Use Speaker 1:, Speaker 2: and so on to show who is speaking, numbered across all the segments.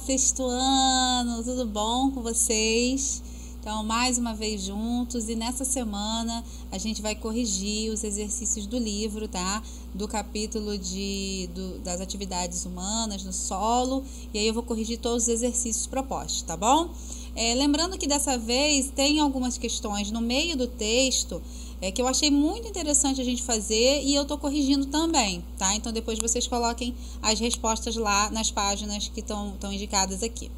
Speaker 1: sexto ano, tudo bom com vocês? Então, mais uma vez juntos, e nessa semana a gente vai corrigir os exercícios do livro, tá? Do capítulo das atividades humanas no solo, e aí eu vou corrigir todos os exercícios propostos, tá bom? Lembrando que dessa vez tem algumas questões no meio do texto que eu achei muito interessante a gente fazer e eu tô corrigindo também, tá? Então depois vocês coloquem as respostas lá nas páginas que estão indicadas aqui.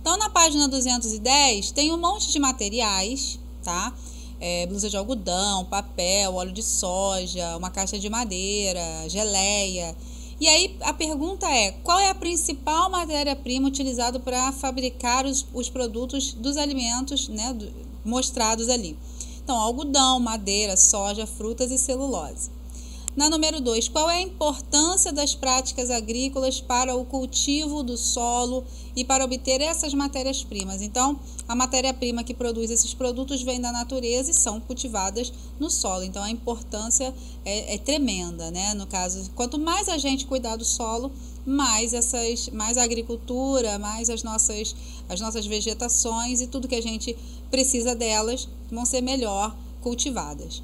Speaker 1: Então na página 210 tem um monte de materiais, tá? Blusa de algodão, papel, óleo de soja, uma caixa de madeira, geleia. E aí a pergunta é, qual é a principal matéria-prima utilizada para fabricar os produtos dos alimentos, né, mostrados ali? Então, algodão, madeira, soja, frutas e celulose. Na número 2, qual é a importância das práticas agrícolas para o cultivo do solo e para obter essas matérias-primas? Então, a matéria-prima que produz esses produtos vem da natureza e são cultivadas no solo. Então, a importância é tremenda, né? No caso, quanto mais a gente cuidar do solo, mais a agricultura, mais as nossas vegetações e tudo que a gente precisa delas vão ser melhor cultivadas.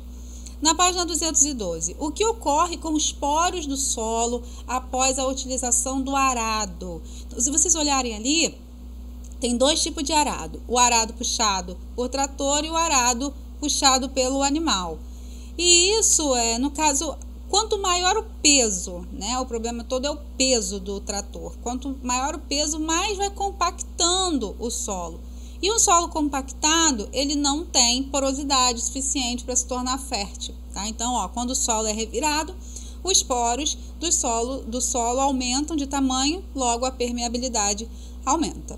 Speaker 1: Na página 212, o que ocorre com os poros do solo após a utilização do arado? Então, se vocês olharem ali, tem dois tipos de arado. O arado puxado por trator e o arado puxado pelo animal. E isso no caso, quanto maior o peso, né? O problema todo é o peso do trator. Quanto maior o peso, mais vai compactando o solo. E um solo compactado, ele não tem porosidade suficiente para se tornar fértil, tá? Então, quando o solo é revirado, os poros do solo aumentam de tamanho, logo a permeabilidade aumenta.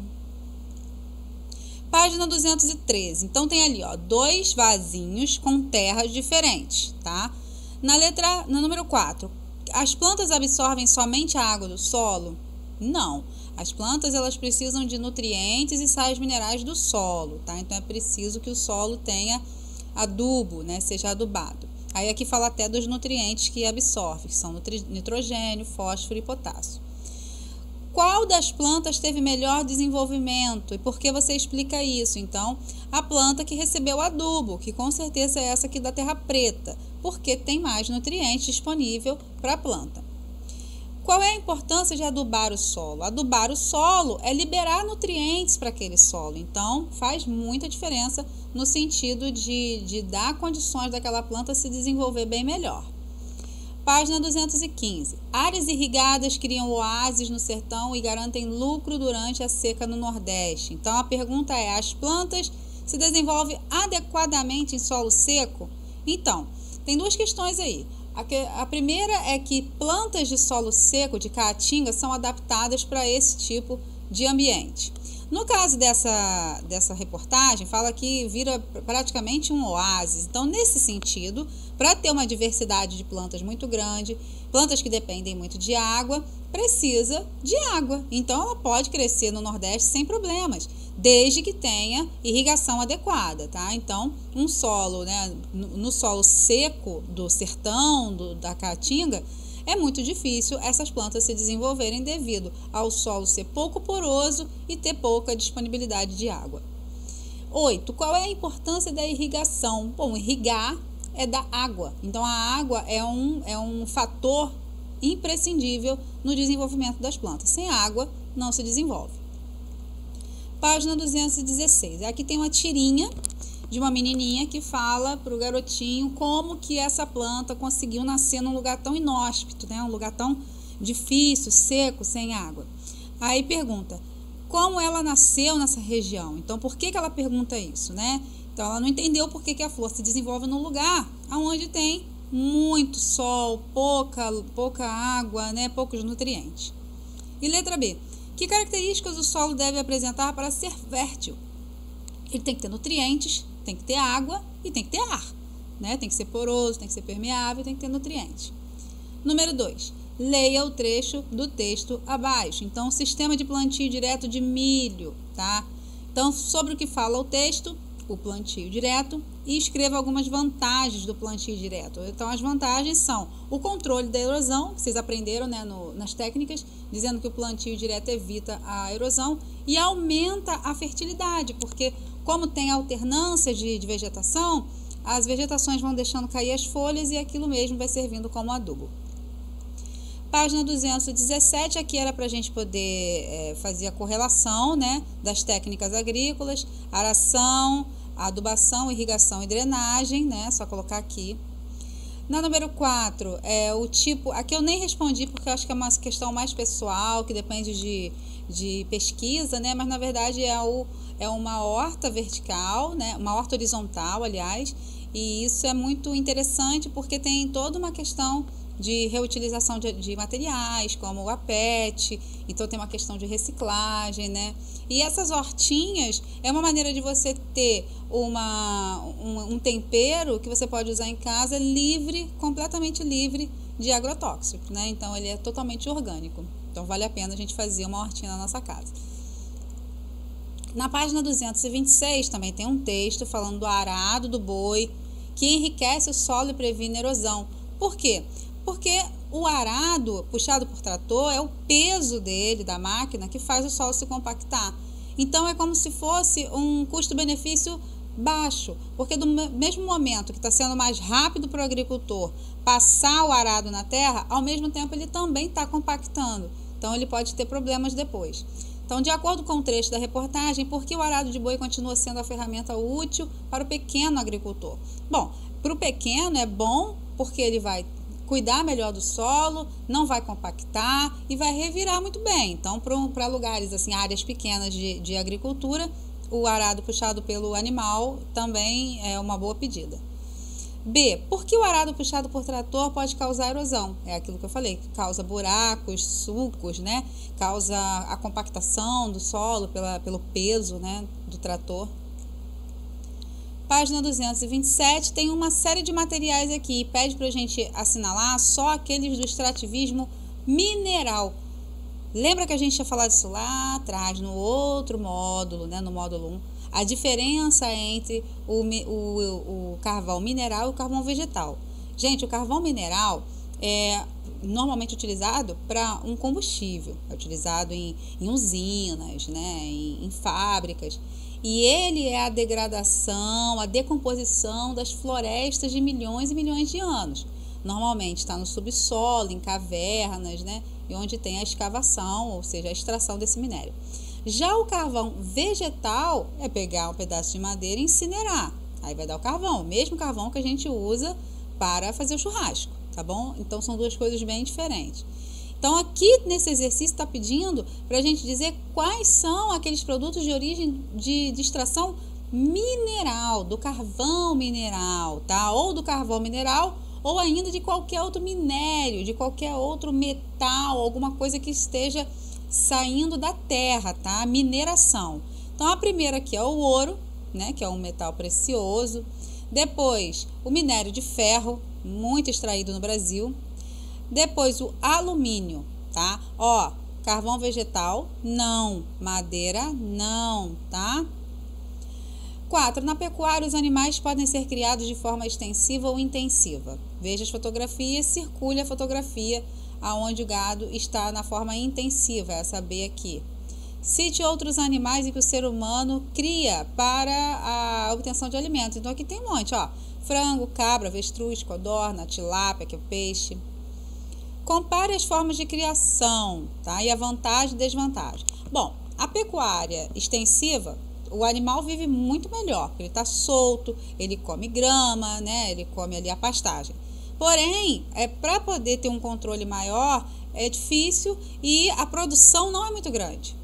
Speaker 1: Página 213. Então, tem ali, dois vasinhos com terras diferentes, tá? No número 4, as plantas absorvem somente a água do solo? Não. As plantas, elas precisam de nutrientes e sais minerais do solo, tá? Então, é preciso que o solo tenha adubo, né? Seja adubado. Aí, aqui fala até dos nutrientes que absorve, que são nitrogênio, fósforo e potássio. Qual das plantas teve melhor desenvolvimento? E por que você explica isso? Então, a planta que recebeu adubo, que com certeza é essa aqui da terra preta, porque tem mais nutrientes disponível para a planta. Qual é a importância de adubar o solo? Adubar o solo é liberar nutrientes para aquele solo. Então, faz muita diferença no sentido de dar condições daquela planta se desenvolver bem melhor. Página 215. Áreas irrigadas criam oásis no sertão e garantem lucro durante a seca no Nordeste. Então, a pergunta é, as plantas se desenvolvem adequadamente em solo seco? Então, tem duas questões aí. A primeira é que plantas de solo seco, de caatinga, são adaptadas para esse tipo de ambiente. No caso dessa reportagem, fala que vira praticamente um oásis. Então, nesse sentido, para ter uma diversidade de plantas muito grande, plantas que dependem muito de água, precisa de água. Então, ela pode crescer no Nordeste sem problemas, desde que tenha irrigação adequada, tá? Então, um solo, né, no solo seco do sertão, da caatinga, é muito difícil essas plantas se desenvolverem devido ao solo ser pouco poroso e ter pouca disponibilidade de água. 8. Qual é a importância da irrigação? Bom, irrigar é dar água. Então, a água é um fator imprescindível no desenvolvimento das plantas. Sem água, não se desenvolve. Página 216. Aqui tem uma tirinha de uma menininha que fala para o garotinho como que essa planta conseguiu nascer num lugar tão inóspito, né? Um lugar tão difícil, seco, sem água. Aí pergunta, como ela nasceu nessa região? Então, por que ela pergunta isso, né? Então, ela não entendeu por que a flor se desenvolve num lugar onde tem muito sol, pouca água, né? Poucos nutrientes. E letra B, que características o solo deve apresentar para ser fértil? Ele tem que ter nutrientes, tem que ter água e tem que ter ar, né? Tem que ser poroso, tem que ser permeável, tem que ter nutrientes. Número 2. Leia o trecho do texto abaixo. Então, sistema de plantio direto de milho, tá? Então, sobre o que fala o texto, o plantio direto e escreva algumas vantagens do plantio direto. Então, as vantagens são o controle da erosão, que vocês aprenderam, né, nas técnicas, dizendo que o plantio direto evita a erosão e aumenta a fertilidade, porque como tem alternância de vegetação, as vegetações vão deixando cair as folhas e aquilo mesmo vai servindo como adubo. Página 217, aqui era para a gente poder fazer a correlação, né, das técnicas agrícolas, aração, adubação, irrigação e drenagem, né, só colocar aqui. Na número 4, o tipo, aqui eu nem respondi porque eu acho que é uma questão mais pessoal, que depende de pesquisa, né, mas na verdade é uma horta vertical, né, uma horta horizontal, aliás, e isso é muito interessante porque tem toda uma questão de reutilização de materiais, como a PET, então tem uma questão de reciclagem, né? E essas hortinhas é uma maneira de você ter um tempero que você pode usar em casa livre, completamente livre de agrotóxicos, né? Então ele é totalmente orgânico. Então vale a pena a gente fazer uma hortinha na nossa casa. Na página 226 também tem um texto falando do arado do boi, que enriquece o solo e previne erosão. Por quê? Porque o arado puxado por trator é o peso dele, da máquina, que faz o solo se compactar. Então é como se fosse um custo-benefício baixo, porque do mesmo momento que está sendo mais rápido para o agricultor passar o arado na terra, ao mesmo tempo ele também está compactando. Então ele pode ter problemas depois. Então, de acordo com o trecho da reportagem, por que o arado de boi continua sendo a ferramenta útil para o pequeno agricultor? Bom, para o pequeno é bom porque ele vai cuidar melhor do solo, não vai compactar e vai revirar muito bem. Então, para lugares, assim, áreas pequenas de agricultura, o arado puxado pelo animal também é uma boa pedida. B. Por que o arado puxado por trator pode causar erosão? É aquilo que eu falei, que causa buracos, sulcos, né? Causa a compactação do solo pelo peso, né, do trator. Página 227, tem uma série de materiais aqui, pede para a gente assinalar só aqueles do extrativismo mineral. Lembra que a gente tinha falado isso lá atrás, no outro módulo, né, no módulo 1, a diferença entre o carvão mineral e o carvão vegetal. Gente, o carvão mineral é normalmente utilizado para um combustível, é utilizado em usinas, né, em fábricas. E ele é a degradação, a decomposição das florestas de milhões e milhões de anos. Normalmente está no subsolo, em cavernas, né? E onde tem a escavação, ou seja, a extração desse minério. Já o carvão vegetal é pegar um pedaço de madeira e incinerar. Aí vai dar o carvão, o mesmo carvão que a gente usa para fazer o churrasco, tá bom? Então são duas coisas bem diferentes. Então, aqui nesse exercício está pedindo para a gente dizer quais são aqueles produtos de origem de extração mineral, do carvão mineral, tá? Ou do carvão mineral, ou ainda de qualquer outro minério, de qualquer outro metal, alguma coisa que esteja saindo da terra, tá? Mineração. Então, a primeira aqui é o ouro, né? Que é um metal precioso. Depois, o minério de ferro, muito extraído no Brasil. Depois o alumínio, tá? Ó, carvão vegetal, não. Madeira, não, tá? 4. Na pecuária, os animais podem ser criados de forma extensiva ou intensiva. Veja as fotografias, circule a fotografia aonde o gado está na forma intensiva, essa B aqui. Cite outros animais em que o ser humano cria para a obtenção de alimentos. Então aqui tem um monte, ó. Frango, cabra, avestruz, codorna, tilápia, que é o peixe. Compare as formas de criação, tá? E a vantagem e desvantagem. Bom, a pecuária extensiva, o animal vive muito melhor, porque ele está solto, ele come grama, né? Ele come ali a pastagem. Porém, para poder ter um controle maior, é difícil e a produção não é muito grande.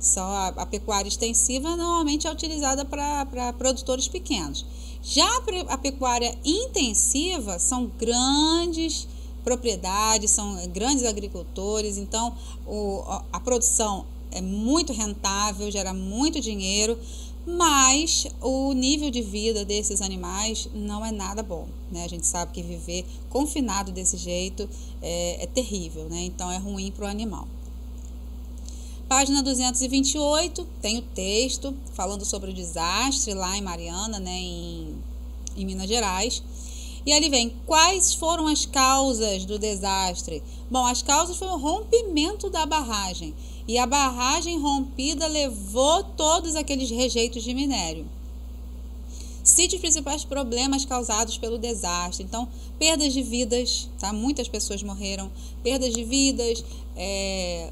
Speaker 1: Só a pecuária extensiva normalmente é utilizada para produtores pequenos. Já a pecuária intensiva são grandes propriedades, são grandes agricultores, então a produção é muito rentável, gera muito dinheiro, mas o nível de vida desses animais não é nada bom, né? A gente sabe que viver confinado desse jeito é terrível, né? Então é ruim para o animal. Página 228, tem o texto falando sobre o desastre lá em Mariana, né, em Minas Gerais. E ali vem, quais foram as causas do desastre? Bom, as causas foram o rompimento da barragem. E a barragem rompida levou todos aqueles rejeitos de minério. Cite os principais problemas causados pelo desastre. Então, perdas de vidas, tá? Muitas pessoas morreram. Perdas de vidas,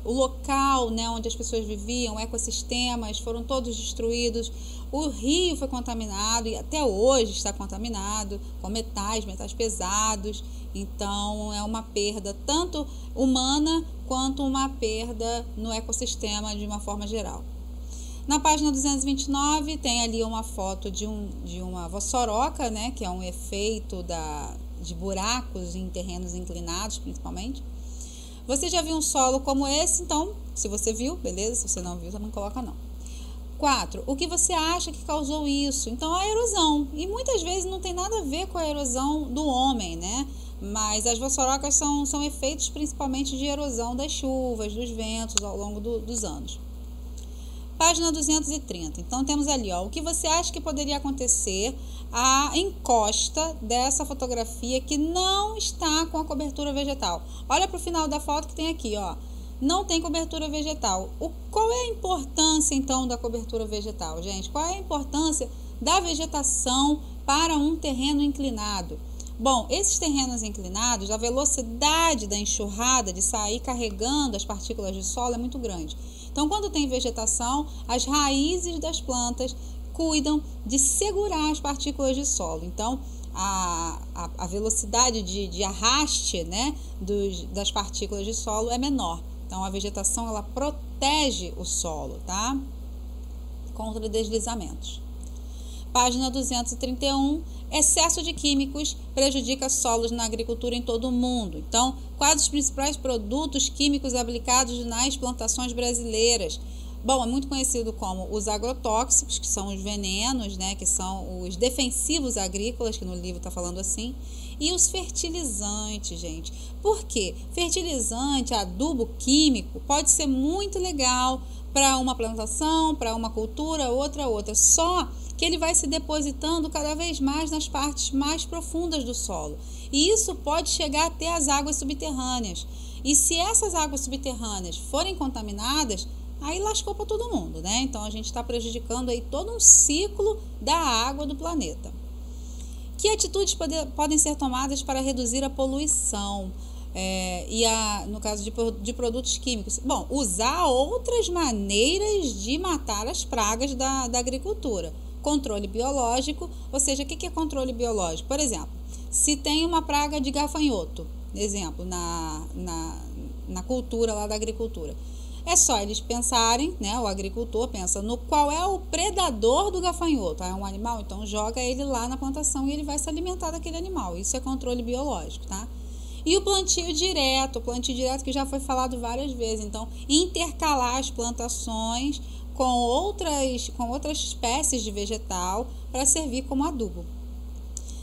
Speaker 1: o local, né, onde as pessoas viviam, ecossistemas foram todos destruídos. O rio foi contaminado e até hoje está contaminado com metais pesados. Então, é uma perda tanto humana quanto uma perda no ecossistema de uma forma geral. Na página 229 tem ali uma foto de uma vossoroca, né, que é um efeito de buracos em terrenos inclinados, principalmente. Você já viu um solo como esse? Então, se você viu, beleza. Se você não viu, não coloca não. 4. O que você acha que causou isso? Então, a erosão. E muitas vezes não tem nada a ver com a erosão do homem, né? Mas as vossorocas são efeitos principalmente de erosão das chuvas, dos ventos ao longo dos anos. Página 230. Então, temos ali, ó, o que você acha que poderia acontecer à encosta dessa fotografia que não está com a cobertura vegetal. Olha para o final da foto que tem aqui, ó. Não tem cobertura vegetal. Qual é a importância, então, da cobertura vegetal, gente? Qual é a importância da vegetação para um terreno inclinado? Bom, esses terrenos inclinados, a velocidade da enxurrada de sair carregando as partículas de solo é muito grande. Então, quando tem vegetação, as raízes das plantas cuidam de segurar as partículas de solo. Então, a velocidade de arraste, né, das partículas de solo é menor. Então, a vegetação ela protege o solo, tá? Contra deslizamentos. Página 231, excesso de químicos prejudica solos na agricultura em todo o mundo. Então, quais os principais produtos químicos aplicados nas plantações brasileiras? Bom, é muito conhecido como os agrotóxicos, que são os venenos, né, que são os defensivos agrícolas, que no livro está falando assim, e os fertilizantes, gente. Por quê? Fertilizante, adubo químico, pode ser muito legal para uma plantação, para uma cultura, outra. Só que ele vai se depositando cada vez mais nas partes mais profundas do solo. E isso pode chegar até as águas subterrâneas. E se essas águas subterrâneas forem contaminadas, aí lascou para todo mundo, né? Então, a gente está prejudicando aí todo um ciclo da água do planeta. Que atitudes podem ser tomadas para reduzir a poluição? No caso de produtos químicos, bom, usar outras maneiras de matar as pragas da agricultura. Controle biológico, ou seja, o que é controle biológico? Por exemplo, se tem uma praga de gafanhoto, exemplo, na cultura lá da agricultura, é só eles pensarem, né, o agricultor pensa no qual é o predador do gafanhoto. É um animal, então joga ele lá na plantação e ele vai se alimentar daquele animal. Isso é controle biológico, tá? E o plantio direto que já foi falado várias vezes. Então, intercalar as plantações com outras espécies de vegetal para servir como adubo.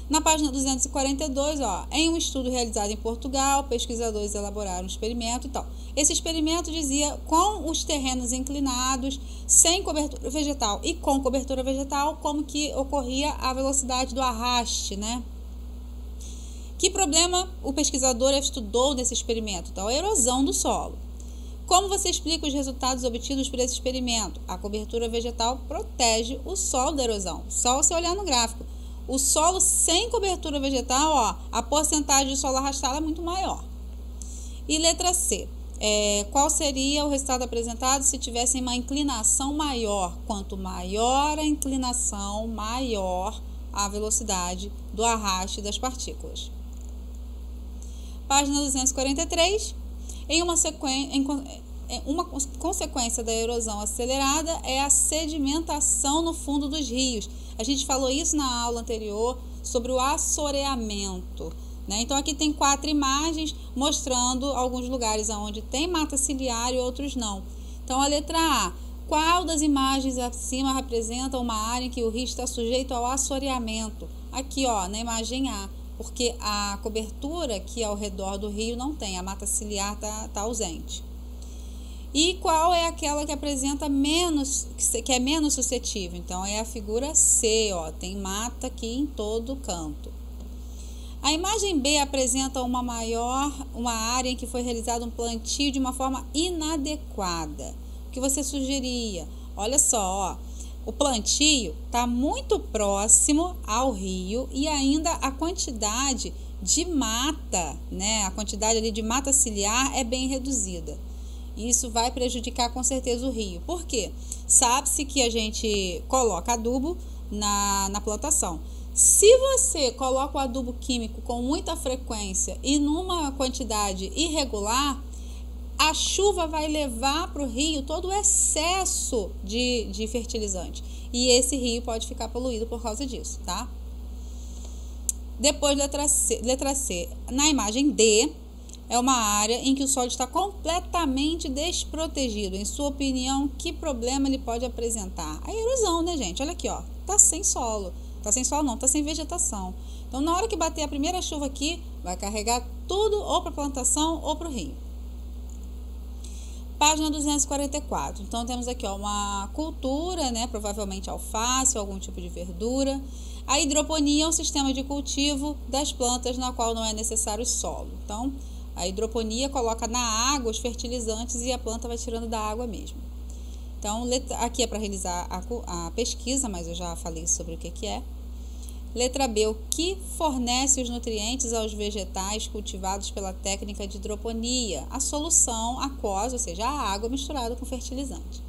Speaker 1: Na página 242, ó, em um estudo realizado em Portugal, pesquisadores elaboraram um experimento e tal. Esse experimento dizia com os terrenos inclinados, sem cobertura vegetal e com cobertura vegetal, como que ocorria a velocidade do arraste, né? Que problema o pesquisador estudou nesse experimento? Então, a erosão do solo. Como você explica os resultados obtidos por esse experimento? A cobertura vegetal protege o solo da erosão. Só você olhar no gráfico. O solo sem cobertura vegetal, ó, a porcentagem de solo arrastado é muito maior. E letra C. Qual seria o resultado apresentado se tivesse uma inclinação maior? Quanto maior a inclinação, maior a velocidade do arraste das partículas. Página 243. Uma consequência da erosão acelerada é a sedimentação no fundo dos rios. A gente falou isso na aula anterior sobre o assoreamento, né? Então, aqui tem 4 imagens mostrando alguns lugares onde tem mata ciliar e outros não. Então, a letra A. Qual das imagens acima representa uma área em que o rio está sujeito ao assoreamento? Aqui, ó, na imagem A, porque a cobertura aqui ao redor do rio não tem, a mata ciliar está ausente. E qual é aquela que apresenta menos, que é menos suscetível? Então, é a figura C, ó, tem mata aqui em todo canto. A imagem B apresenta uma área em que foi realizado um plantio de uma forma inadequada. O que você sugeria? Olha só, ó, o plantio está muito próximo ao rio e ainda a quantidade de mata, né? A quantidade ali de mata ciliar é bem reduzida. Isso vai prejudicar com certeza o rio. Por quê? Sabe-se que a gente coloca adubo na plantação. Se você coloca o adubo químico com muita frequência e numa quantidade irregular, a chuva vai levar para o rio todo o excesso de fertilizante. E esse rio pode ficar poluído por causa disso, tá? Depois, letra C. Na imagem D, é uma área em que o solo está completamente desprotegido. Em sua opinião, que problema ele pode apresentar? A erosão, né, gente? Olha aqui, ó. Tá sem solo. Tá sem solo não, tá sem vegetação. Então, na hora que bater a primeira chuva aqui, vai carregar tudo ou para a plantação ou para o rio. Página 244. Então, temos aqui, ó, uma cultura, né? Provavelmente alface ou algum tipo de verdura. A hidroponia é um sistema de cultivo das plantas na qual não é necessário solo. Então, a hidroponia coloca na água os fertilizantes e a planta vai tirando da água mesmo. Então, aqui é para realizar a pesquisa, mas eu já falei sobre o que é. Letra B, o que fornece os nutrientes aos vegetais cultivados pela técnica de hidroponia? A solução aquosa, ou seja, a água misturada com fertilizante.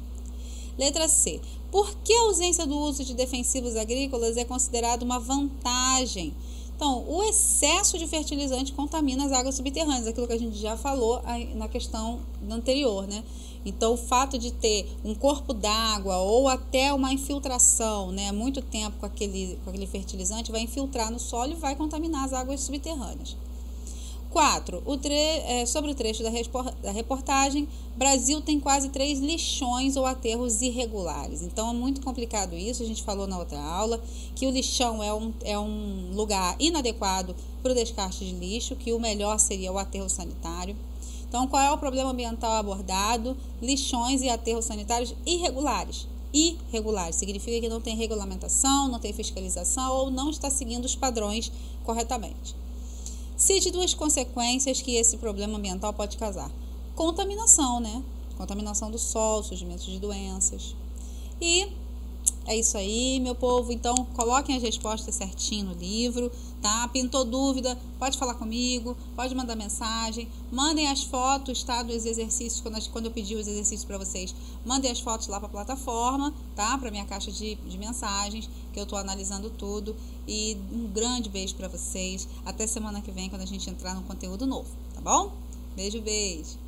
Speaker 1: Letra C, por que a ausência do uso de defensivos agrícolas é considerada uma vantagem? Então, o excesso de fertilizante contamina as águas subterrâneas, aquilo que a gente já falou na questão anterior, né? Então, o fato de ter um corpo d'água ou até uma infiltração, né, muito tempo com aquele fertilizante, vai infiltrar no solo e vai contaminar as águas subterrâneas. 4. Sobre o trecho da reportagem, Brasil tem quase 3 lixões ou aterros irregulares. Então, é muito complicado isso. A gente falou na outra aula que o lixão é um lugar inadequado para o descarte de lixo, que o melhor seria o aterro sanitário. Então, qual é o problema ambiental abordado? Lixões e aterros sanitários irregulares. Irregulares significa que não tem regulamentação, não tem fiscalização ou não está seguindo os padrões corretamente. Cite 2 consequências que esse problema ambiental pode causar. Contaminação, né? Contaminação do solo, surgimento de doenças. E é isso aí, meu povo. Então, coloquem as respostas certinho no livro, tá? Pintou dúvida, pode falar comigo, pode mandar mensagem. Mandem as fotos, tá? Dos exercícios, quando eu pedi os exercícios para vocês. Mandem as fotos lá para a plataforma, tá? Para minha caixa de mensagens, que eu tô analisando tudo. E um grande beijo para vocês. Até semana que vem, quando a gente entrar no conteúdo novo, tá bom? Beijo.